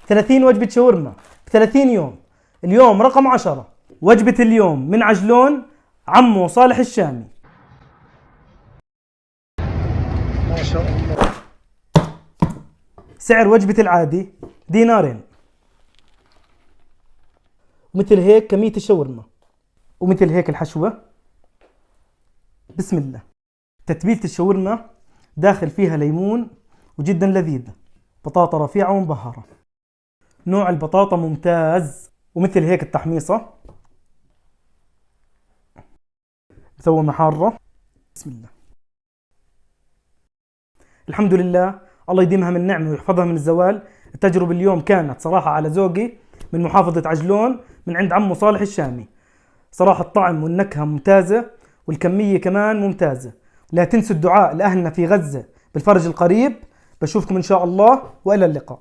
30 وجبة شاورما ب 30 يوم. اليوم رقم 10، وجبة اليوم من عجلون عمو صالح الشامي. ما شاء الله. سعر وجبة العادي دينارين. ومثل هيك كمية الشاورما، ومثل هيك الحشوة. بسم الله. تتبيلة الشاورما داخل فيها ليمون وجدا لذيذة، بطاطا رفيعة ومبهرة، نوع البطاطا ممتاز. ومثل هيك التحميصة مسومة حارة. بسم الله. الحمد لله، الله يديمها من نعمة ويحفظها من الزوال. التجربة اليوم كانت صراحة على ذوقي، من محافظة عجلون من عند عمو صالح الشامي. صراحة الطعم والنكهة ممتازة، والكمية كمان ممتازة. لا تنسوا الدعاء لأهلنا في غزة بالفرج القريب. بشوفكم إن شاء الله، وإلى اللقاء.